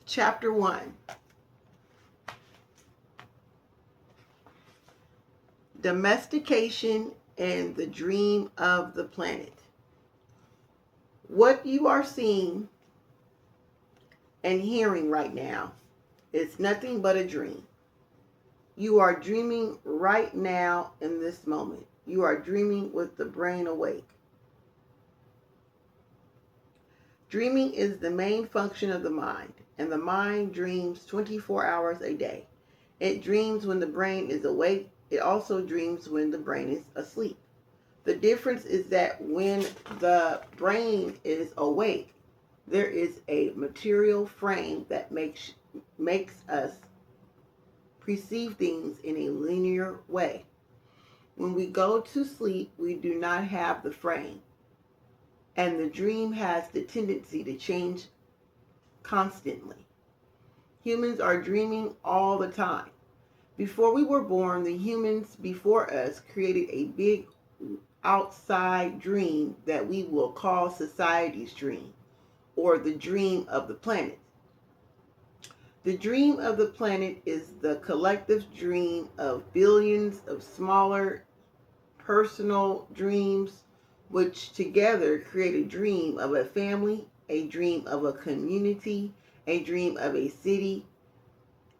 Chapter 1. Domestication and the Dream of the Planet. What you are seeing and hearing right now is nothing but a dream. You are dreaming right now in this moment. You are dreaming with the brain awake. Dreaming is the main function of the mind, and the mind dreams 24 hours a day. It dreams when the brain is awake. It also dreams when the brain is asleep. The difference is that when the brain is awake, there is a material frame that makes us perceive things in a linear way. When we go to sleep, we do not have the frame, and the dream has the tendency to change constantly. Humans are dreaming all the time. Before we were born, the humans before us created a big outside dream that we will call society's dream, or the dream of the planet. The dream of the planet is the collective dream of billions of smaller personal dreams, which together create a dream of a family, a dream of a community, a dream of a city,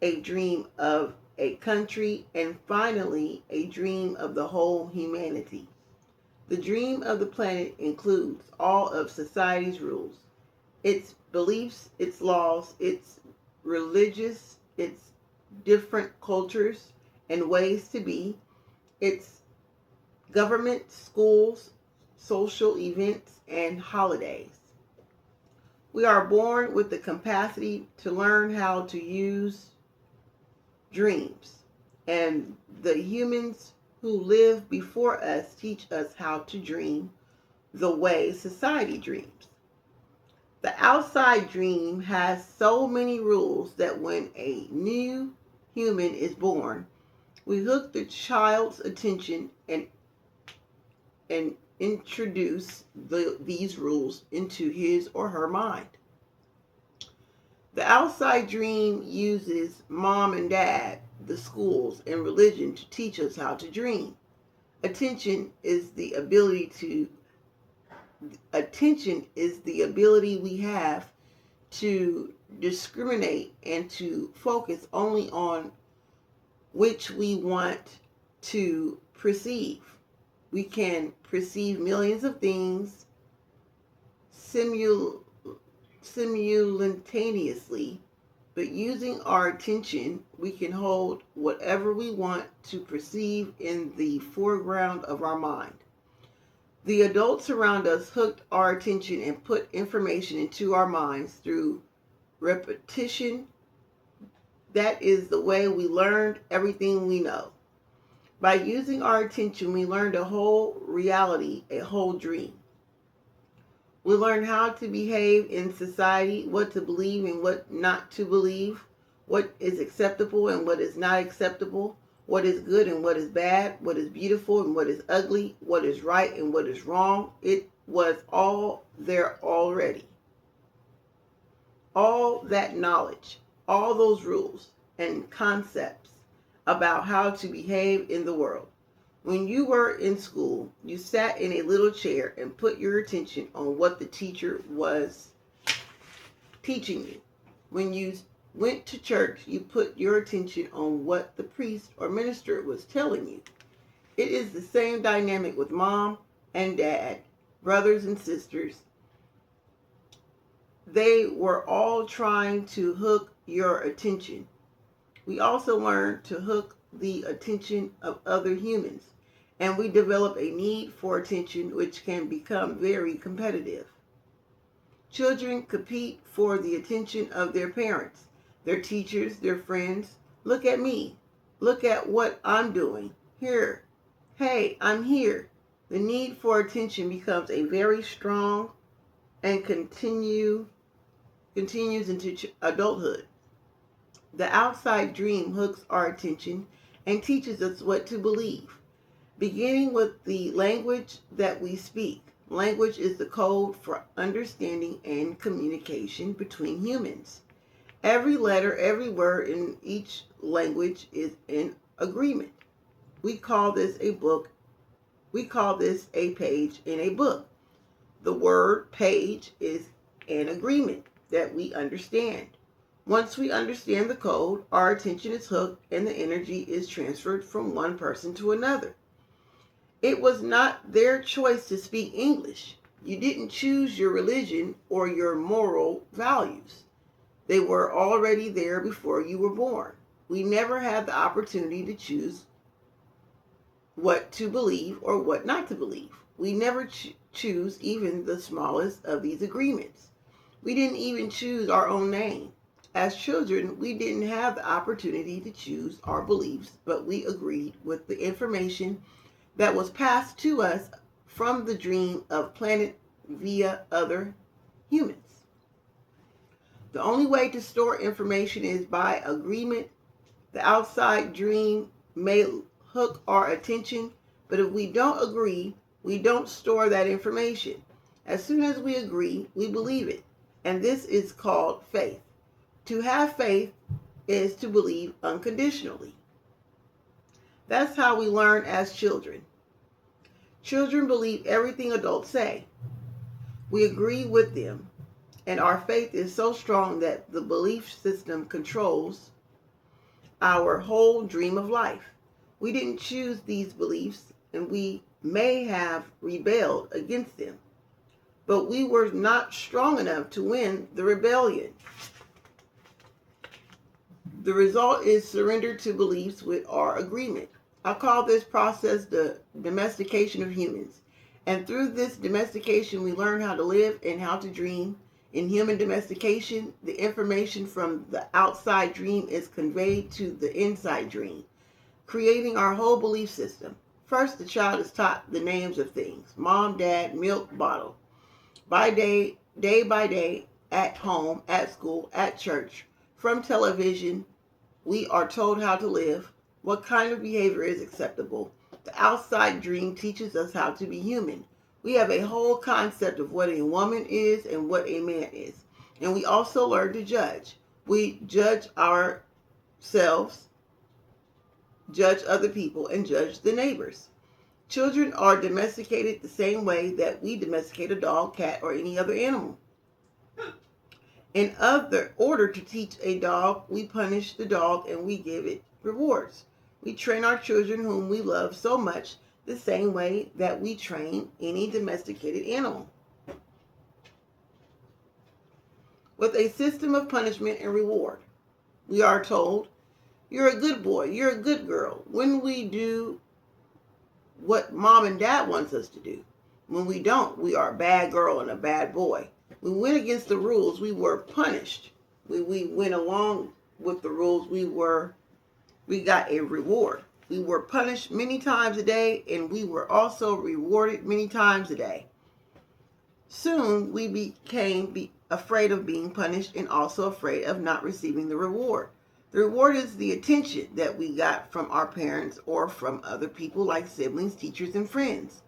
a dream of a country, and finally, a dream of the whole humanity. The dream of the planet includes all of society's rules, its beliefs, its laws, its religious, its different cultures and ways to be, its government, schools, social events, and holidays. We are born with the capacity to learn how to use dreams, and the humans who lived before us teach us how to dream the way society dreams. The outside dream has so many rules that when a new human is born, we hook the child's attention and introduce these rules into his or her mind. The outside dream uses mom and dad, the schools, and religion to teach us how to dream. Attention is the ability we have to discriminate and to focus only on which we want to perceive. We can perceive millions of things simultaneously, but using our attention, we can hold whatever we want to perceive in the foreground of our mind. The adults around us hooked our attention and put information into our minds through repetition. That is the way we learned everything we know. By using our attention, we learned a whole reality, a whole dream. We learn how to behave in society, what to believe and what not to believe, what is acceptable and what is not acceptable, what is good and what is bad, what is beautiful and what is ugly, what is right and what is wrong. It was all there already. All that knowledge, all those rules and concepts about how to behave in the world. When you were in school, you sat in a little chair and put your attention on what the teacher was teaching you. When you went to church, you put your attention on what the priest or minister was telling you. It is the same dynamic with mom and dad, brothers and sisters. They were all trying to hook your attention. We also learn to hook the attention of other humans, and we develop a need for attention which can become very competitive. Children compete for the attention of their parents, their teachers, their friends. Look at me. Look at what I'm doing. Here. Hey, I'm here. The need for attention becomes a very strong and continues into adulthood. The outside dream hooks our attention and teaches us what to believe, beginning with the language that we speak. Language is the code for understanding and communication between humans. Every letter, every word in each language is in agreement. We call this a book. We call this a page in a book. The word page is an agreement that we understand. Once we understand the code, our attention is hooked and the energy is transferred from one person to another. It was not their choice to speak English. You didn't choose your religion or your moral values. They were already there before you were born. We never had the opportunity to choose what to believe or what not to believe. We never choose even the smallest of these agreements. We didn't even choose our own name. As children, we didn't have the opportunity to choose our beliefs, but we agreed with the information that was passed to us from the dream of planet via other humans. The only way to store information is by agreement. The outside dream may hook our attention, but if we don't agree, we don't store that information. As soon as we agree, we believe it. And this is called faith. To have faith is to believe unconditionally. That's how we learn as children. Children believe everything adults say. We agree with them, and our faith is so strong that the belief system controls our whole dream of life. We didn't choose these beliefs, and we may have rebelled against them, but we were not strong enough to win the rebellion. The result is surrender to beliefs with our agreement. I call this process the domestication of humans. And through this domestication, we learn how to live and how to dream. In human domestication, the information from the outside dream is conveyed to the inside dream, creating our whole belief system. First, the child is taught the names of things: mom, dad, milk, bottle. Day by day, at home, at school, at church, from television, we are told how to live, what kind of behavior is acceptable. The outside dream teaches us how to be human. We have a whole concept of what a woman is and what a man is. And we also learn to judge. We judge ourselves, judge other people, and judge the neighbors. Children are domesticated the same way that we domesticate a dog, cat, or any other animal. In order to teach a dog, we punish the dog and we give it rewards. We train our children whom we love so much the same way that we train any domesticated animal, with a system of punishment and reward. We are told, you're a good boy, you're a good girl, when we do what mom and dad wants us to do. When we don't, we are a bad girl and a bad boy. We went against the rules, we were punished. We went along with the rules, we got a reward. We were punished many times a day, and we were also rewarded many times a day. Soon we became afraid of being punished and also afraid of not receiving the reward. The reward is the attention that we got from our parents or from other people like siblings, teachers, and friends.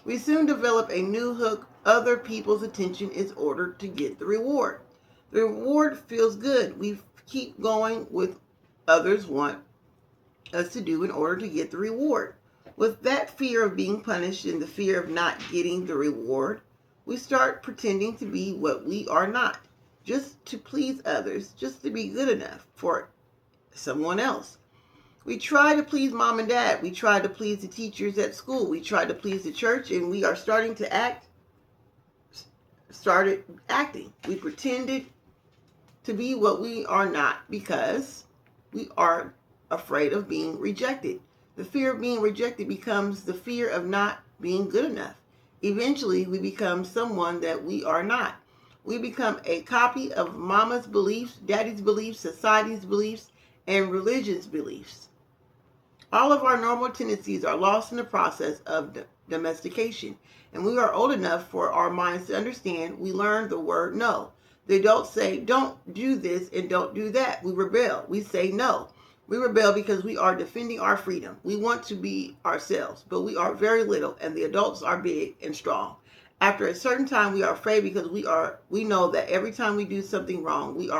We soon develop a new hook. Other people's attention is ordered to get the reward. The reward feels good. We keep going with others want us to do in order to get the reward. With that fear of being punished and the fear of not getting the reward, we start pretending to be what we are not, just to please others, just to be good enough for someone else. We try to please mom and dad. We try to please the teachers at school. We try to please the church, and we are started acting. We pretended to be what we are not because we are afraid of being rejected. The fear of being rejected becomes the fear of not being good enough. Eventually, we become someone that we are not. We become a copy of mama's beliefs, daddy's beliefs, society's beliefs, and religion's beliefs. All of our normal tendencies are lost in the process of domestication. And we are old enough for our minds to understand. We learn the word no. The adults say, don't do this and don't do that. We rebel. We say no. We rebel because we are defending our freedom. We want to be ourselves, but we are very little, and the adults are big and strong. After a certain time, we are afraid because we know that every time we do something wrong, we are